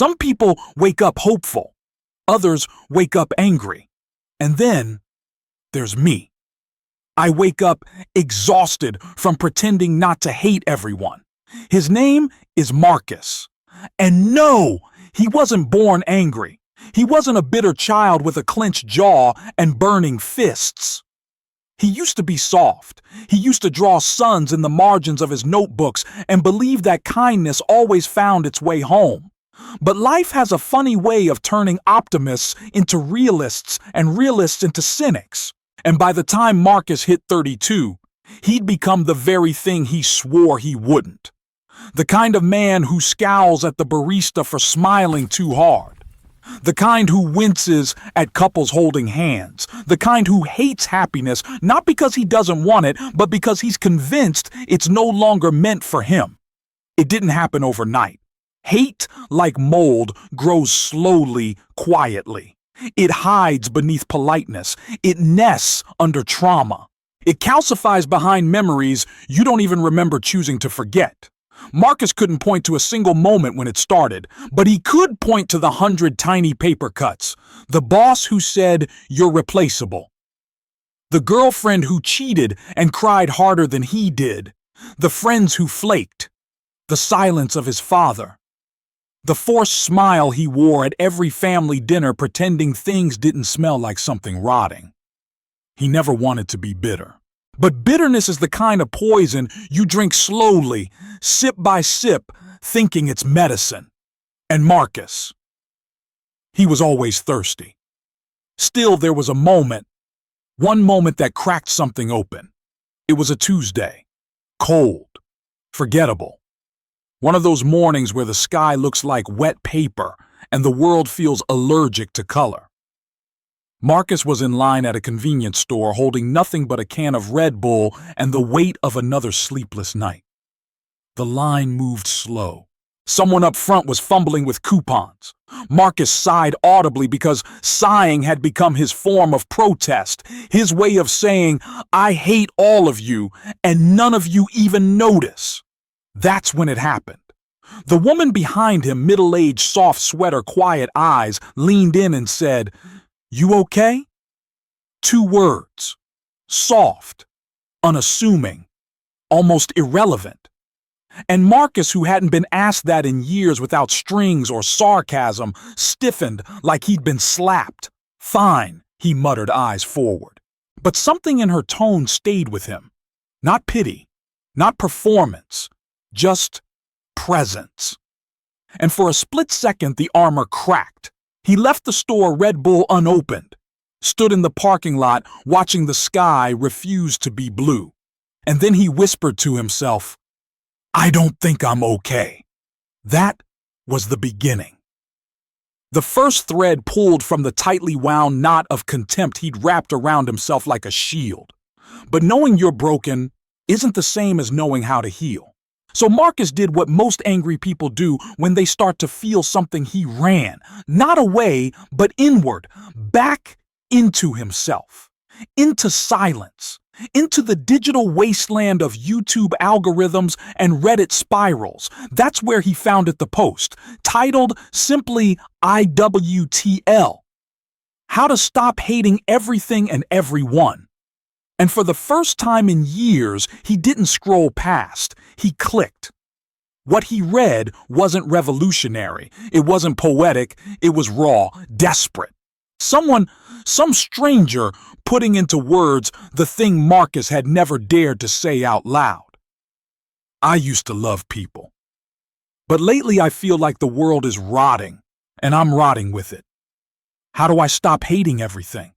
Some people wake up hopeful, others wake up angry, and then there's me. I wake up exhausted from pretending not to hate everyone. His name is Marcus. And no, he wasn't born angry. He wasn't a bitter child with a clenched jaw and burning fists. He used to be soft. He used to draw suns in the margins of his notebooks and believe that kindness always found its way home. But life has a funny way of turning optimists into realists and realists into cynics. And by the time Marcus hit 32, he'd become the very thing he swore he wouldn't. The kind of man who scowls at the barista for smiling too hard. The kind who winces at couples holding hands. The kind who hates happiness not because he doesn't want it, but because he's convinced it's no longer meant for him. It didn't happen overnight. Hate, like mold, grows slowly, quietly. It hides beneath politeness. It nests under trauma. It calcifies behind memories you don't even remember choosing to forget. Marcus couldn't point to a single moment when it started, but he could point to the 100 tiny paper cuts. The boss who said, "You're replaceable." The girlfriend who cheated and cried harder than he did. The friends who flaked. The silence of his father. The forced smile he wore at every family dinner pretending things didn't smell like something rotting. He never wanted to be bitter. But bitterness is the kind of poison you drink slowly, sip by sip, thinking it's medicine. And Marcus, he was always thirsty. Still, there was a moment, one moment that cracked something open. It was a Tuesday. Cold. Forgettable. One of those mornings where the sky looks like wet paper and the world feels allergic to color. Marcus was in line at a convenience store holding nothing but a can of Red Bull and the weight of another sleepless night. The line moved slow. Someone up front was fumbling with coupons. Marcus sighed audibly because sighing had become his form of protest, his way of saying, "I hate all of you, and none of you even notice." That's when it happened. The woman behind him, middle-aged, soft sweater, quiet eyes, leaned in and said, "You okay?" 2 words. Soft, unassuming, almost irrelevant. And Marcus, who hadn't been asked that in years without strings or sarcasm, stiffened like he'd been slapped. "Fine," he muttered, eyes forward. But something in her tone stayed with him. Not pity, not performance, just presence. And for a split second, the armor cracked. He left the store, Red Bull unopened, stood in the parking lot watching the sky refuse to be blue. And then he whispered to himself, "I don't think I'm okay." That was the beginning. The first thread pulled from the tightly wound knot of contempt he'd wrapped around himself like a shield. But knowing you're broken isn't the same as knowing how to heal. So Marcus did what most angry people do when they start to feel something. He ran, not away, but inward, back into himself, into silence, into the digital wasteland of YouTube algorithms and Reddit spirals. That's where he founded the post, titled simply IWTL, How to Stop Hating Everything and Everyone. And for the first time in years, he didn't scroll past. He clicked. What he read wasn't revolutionary. It wasn't poetic. It was raw, desperate. Some stranger putting into words the thing Marcus had never dared to say out loud. "I used to love people. But lately I feel like the world is rotting, and I'm rotting with it. How do I stop hating everything?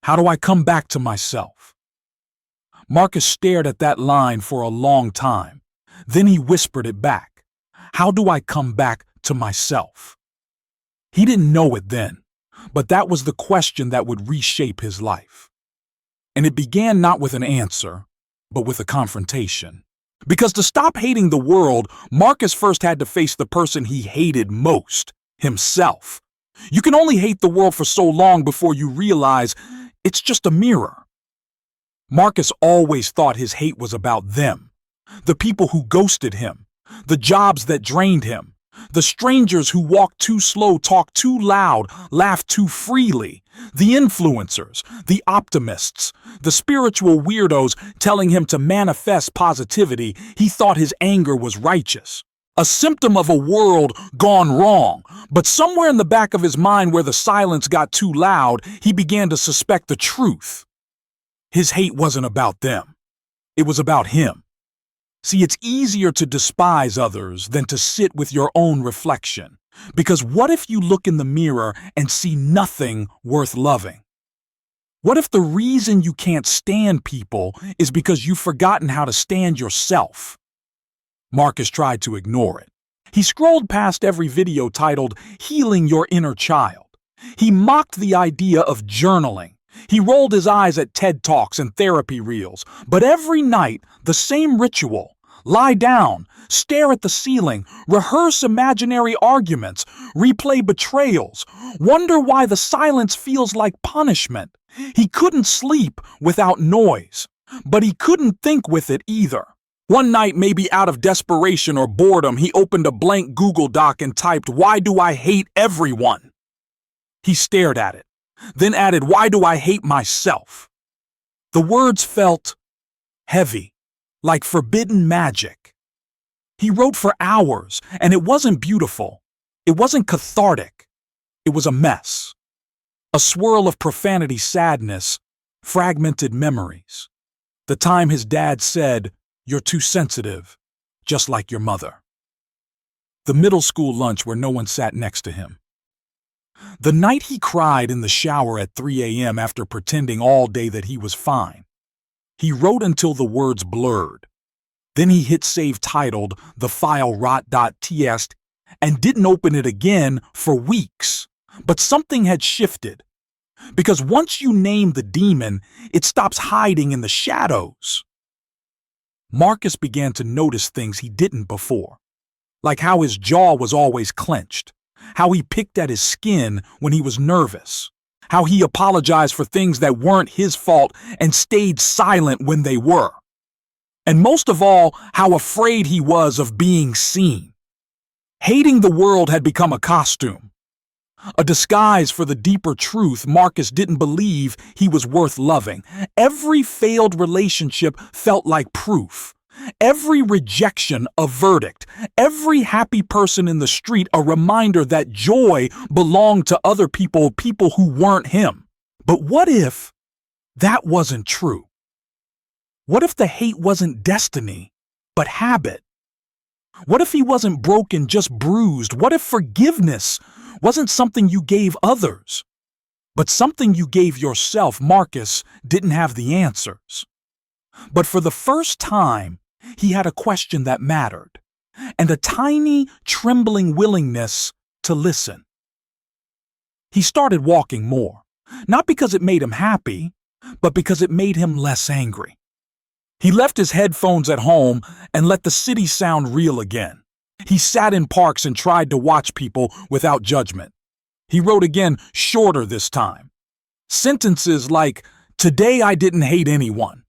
How do I come back to myself?" Marcus stared at that line for a long time. Then he whispered it back. "How do I come back to myself?" He didn't know it then, but that was the question that would reshape his life. And it began not with an answer, but with a confrontation. Because to stop hating the world, Marcus first had to face the person he hated most, himself. You can only hate the world for so long before you realize it's just a mirror. Marcus always thought his hate was about them, the people who ghosted him, the jobs that drained him, The strangers who walk too slow, talk too loud, laugh too freely. The influencers, the optimists, the spiritual weirdos telling him to manifest positivity. He thought his anger was righteous, a symptom of a world gone wrong. But somewhere in the back of his mind where the silence got too loud, he began to suspect the truth. His hate wasn't about them. It was about him. See, it's easier to despise others than to sit with your own reflection. Because what if you look in the mirror and see nothing worth loving? What if the reason you can't stand people is because you've forgotten how to stand yourself? Marcus tried to ignore it. He scrolled past every video titled "Healing Your Inner Child." He mocked the idea of journaling. He rolled his eyes at TED Talks and therapy reels. But every night, the same ritual. Lie down, stare at the ceiling, rehearse imaginary arguments, replay betrayals, wonder why the silence feels like punishment. He couldn't sleep without noise, but he couldn't think with it either. One night, maybe out of desperation or boredom, he opened a blank Google Doc and typed, "Why do I hate everyone?" He stared at it, then added, "Why do I hate myself?" The words felt heavy, like forbidden magic. He wrote for hours, and it wasn't beautiful. It wasn't cathartic. It was a mess. A swirl of profanity, sadness, fragmented memories. The time his dad said, "You're too sensitive, just like your mother." The middle school lunch where no one sat next to him. The night he cried in the shower at 3 a.m. after pretending all day that he was fine. He wrote until the words blurred. Then he hit save titled "The file rot.txt" and didn't open it again for weeks. But something had shifted. Because once you name the demon, it stops hiding in the shadows. Marcus began to notice things he didn't before, like how his jaw was always clenched, how he picked at his skin when he was nervous, how he apologized for things that weren't his fault and stayed silent when they were. And most of all, how afraid he was of being seen. Hating the world had become a costume, a disguise for the deeper truth. Marcus didn't believe he was worth loving. Every failed relationship felt like proof. Every rejection a verdict. Every happy person in the street a reminder that joy belonged to other people, people who weren't him. But what if that wasn't true? What if the hate wasn't destiny, but habit? What if he wasn't broken, just bruised? What if forgiveness wasn't something you gave others, but something you gave yourself? Marcus didn't have the answers. But for the first time, he had a question that mattered, and a tiny, trembling willingness to listen. He started walking more, not because it made him happy, but because it made him less angry. He left his headphones at home and let the city sound real again. He sat in parks and tried to watch people without judgment. He wrote again, shorter this time. Sentences like, "Today I didn't hate anyone.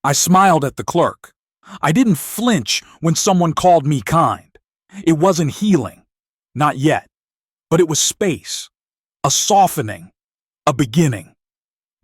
I smiled at the clerk. I didn't flinch when someone called me kind." It wasn't healing, not yet, but it was space, a softening, a beginning.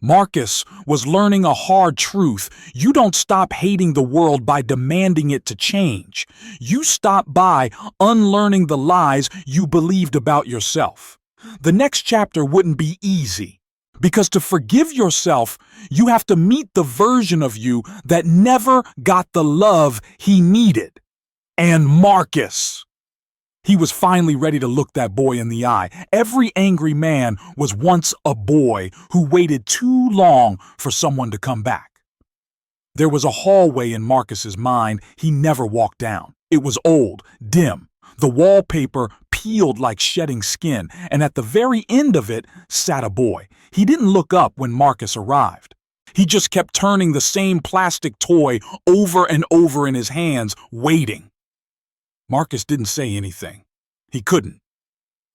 Marcus was learning a hard truth. You don't stop hating the world by demanding it to change. You stop by unlearning the lies you believed about yourself. The next chapter wouldn't be easy, because to forgive yourself, you have to meet the version of you that never got the love he needed. And Marcus, he was finally ready to look that boy in the eye. Every angry man was once a boy who waited too long for someone to come back. There was a hallway in Marcus's mind he never walked down. It was old, dim, the wallpaper peeled like shedding skin, and at the very end of it sat a boy. He didn't look up when Marcus arrived. He just kept turning the same plastic toy over and over in his hands, waiting. Marcus didn't say anything. He couldn't.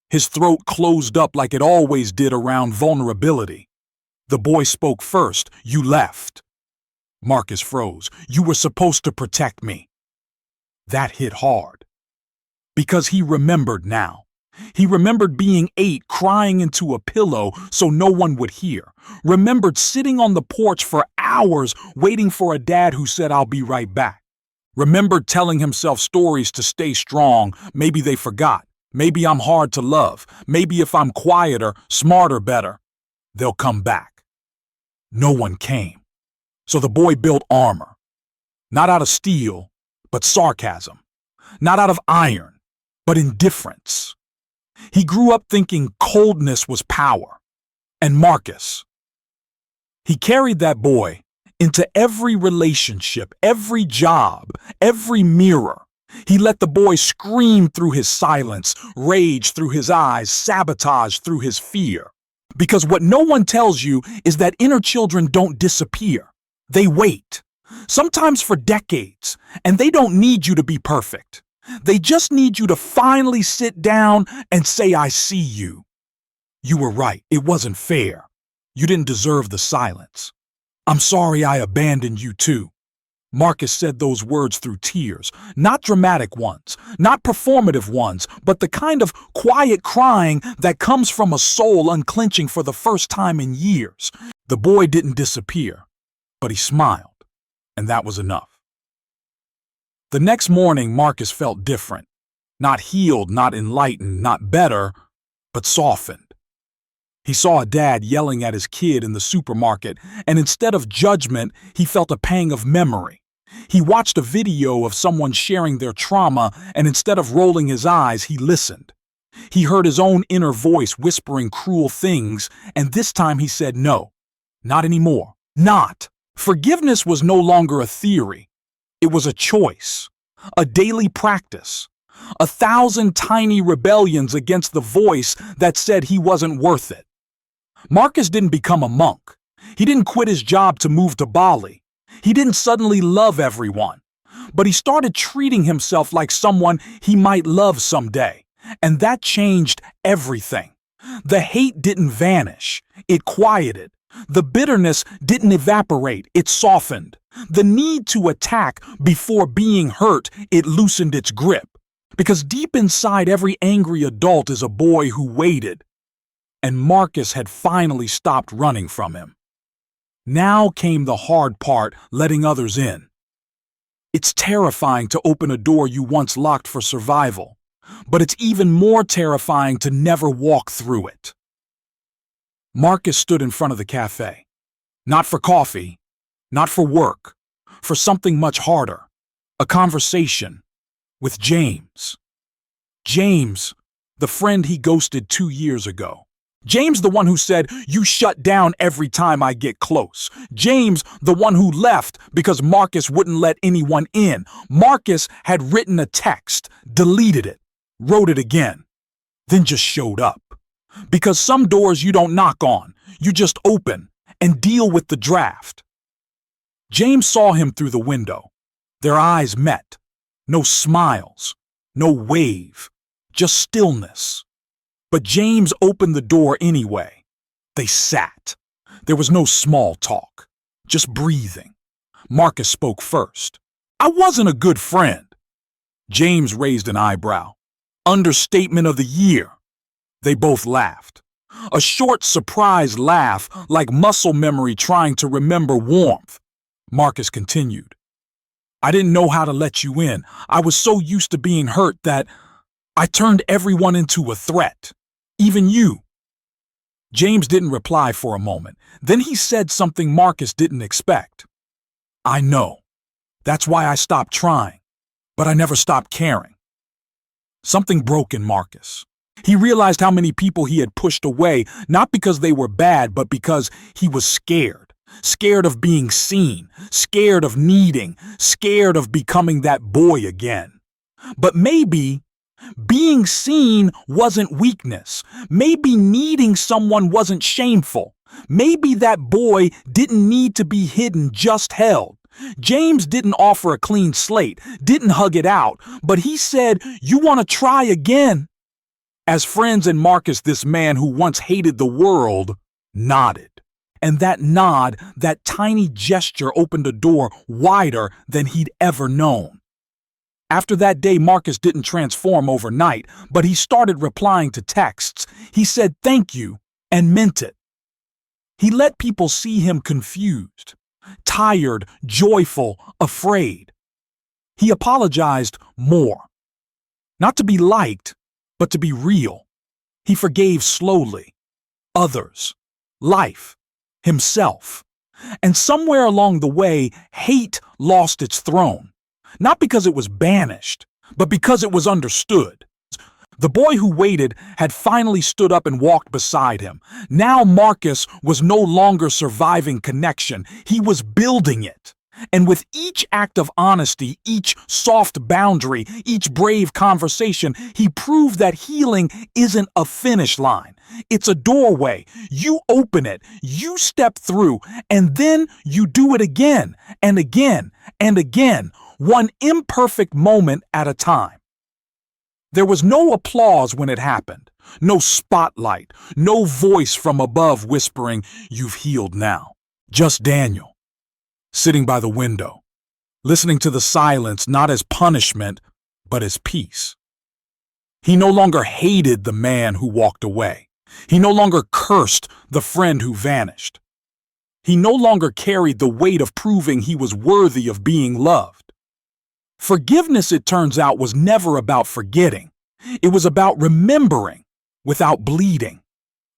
His throat closed up like it always did around vulnerability. The boy spoke first. "You left." Marcus froze. "You were supposed to protect me." That hit hard. Because he remembered now. He remembered being 8, crying into a pillow so no one would hear. Remembered sitting on the porch for hours waiting for a dad who said, "I'll be right back." Remembered telling himself stories to stay strong. Maybe they forgot. Maybe I'm hard to love. Maybe if I'm quieter, smarter, better, they'll come back. No one came. So the boy built armor. Not out of steel, but sarcasm. Not out of iron, but indifference. He grew up thinking coldness was power. And Marcus, he carried that boy into every relationship, every job, every mirror. He let the boy scream through his silence, rage through his eyes, sabotage through his fear. Because what no one tells you is that inner children don't disappear. They wait, sometimes for decades, and they don't need you to be perfect. They just need you to finally sit down and say, "I see you. You were right. It wasn't fair. You didn't deserve the silence. I'm sorry I abandoned you too." Marcus said those words through tears, not dramatic ones, not performative ones, but the kind of quiet crying that comes from a soul unclenching for the first time in years. The boy didn't disappear, but he smiled, and that was enough. The next morning, Marcus felt different. Not healed, not enlightened, not better, but softened. He saw a dad yelling at his kid in the supermarket, and instead of judgment, he felt a pang of memory. He watched a video of someone sharing their trauma, and instead of rolling his eyes, he listened. He heard his own inner voice whispering cruel things, and this time he said no. Not anymore. Not. Forgiveness was no longer a theory. It was a choice, a daily practice, 1,000 tiny rebellions against the voice that said he wasn't worth it. Marcus didn't become a monk. He didn't quit his job to move to Bali. He didn't suddenly love everyone. But he started treating himself like someone he might love someday. And that changed everything. The hate didn't vanish. It quieted. The bitterness didn't evaporate. It softened. The need to attack before being hurt, it loosened its grip. Because deep inside every angry adult is a boy who waited. And Marcus had finally stopped running from him. Now came the hard part, letting others in. It's terrifying to open a door you once locked for survival, but it's even more terrifying to never walk through it. Marcus stood in front of the cafe. Not for coffee, not for work, for something much harder. A conversation with James. James, the friend he ghosted 2 years ago. James, the one who said, "You shut down every time I get close." James, the one who left because Marcus wouldn't let anyone in. Marcus had written a text, deleted it, wrote it again, then just showed up. Because some doors you don't knock on, you just open and deal with the draft. James saw him through the window. Their eyes met. No smiles, no wave, just stillness. But James opened the door anyway. They sat. There was no small talk, just breathing. Marcus spoke first. "I wasn't a good friend." James raised an eyebrow. "Understatement of the year." They both laughed. A short, surprised laugh, like muscle memory trying to remember warmth. Marcus continued. "I didn't know how to let you in. I was so used to being hurt that I turned everyone into a threat. Even you." James didn't reply for a moment. Then he said something Marcus didn't expect. "I know. That's why I stopped trying. But I never stopped caring." Something broke in Marcus. He realized how many people he had pushed away, not because they were bad, but because he was scared. Scared of being seen, scared of needing, scared of becoming that boy again. But maybe being seen wasn't weakness. Maybe needing someone wasn't shameful. Maybe that boy didn't need to be hidden, just held. James didn't offer a clean slate, didn't hug it out, but he said, "You want to try again?" As friends and Marcus, this man who once hated the world, nodded. And that nod, that tiny gesture opened a door wider than he'd ever known. After that day, Marcus didn't transform overnight, but he started replying to texts. He said thank you and meant it. He let people see him confused, tired, joyful, afraid. He apologized more. Not to be liked, but to be real. He forgave slowly. Others, life, himself. And somewhere along the way, hate lost its throne. Not because it was banished, but because it was understood. The boy who waited had finally stood up and walked beside him. Now Marcus was no longer surviving connection, he was building it. And with each act of honesty, each soft boundary, each brave conversation, he proved that healing isn't a finish line. It's a doorway. You open it, you step through, and then you do it again and again and again, one imperfect moment at a time. There was no applause when it happened, no spotlight, no voice from above whispering, "You've healed now." Just Daniel, sitting by the window, listening to the silence not as punishment, but as peace. He no longer hated the man who walked away. He no longer cursed the friend who vanished. He no longer carried the weight of proving he was worthy of being loved. Forgiveness, it turns out, was never about forgetting. It was about remembering without bleeding.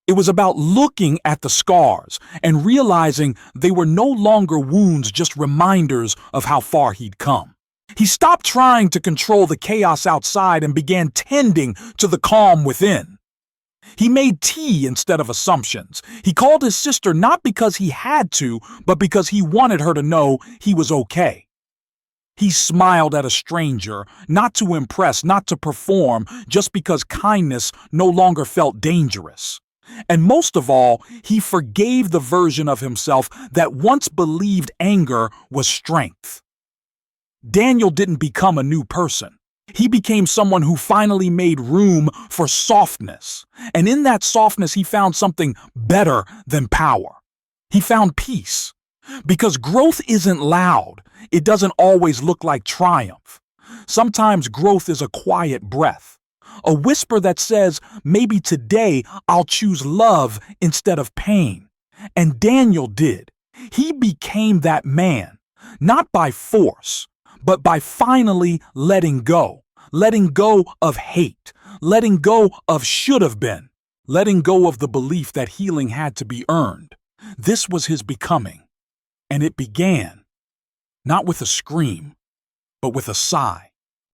It was about looking at the scars and realizing they were no longer wounds, just reminders of how far he'd come. He stopped trying to control the chaos outside and began tending to the calm within. He made tea instead of assumptions. He called his sister not because he had to, but because he wanted her to know he was okay. He smiled at a stranger, not to impress, not to perform, just because kindness no longer felt dangerous. And most of all, he forgave the version of himself that once believed anger was strength. Daniel didn't become a new person. He became someone who finally made room for softness. And in that softness, he found something better than power. He found peace. Because growth isn't loud. It doesn't always look like triumph. Sometimes growth is a quiet breath, a whisper that says, maybe today I'll choose love instead of pain. And Daniel did. He became that man, not by force, but by finally letting go of hate, letting go of should have been, letting go of the belief that healing had to be earned. This was his becoming. And it began, not with a scream, but with a sigh.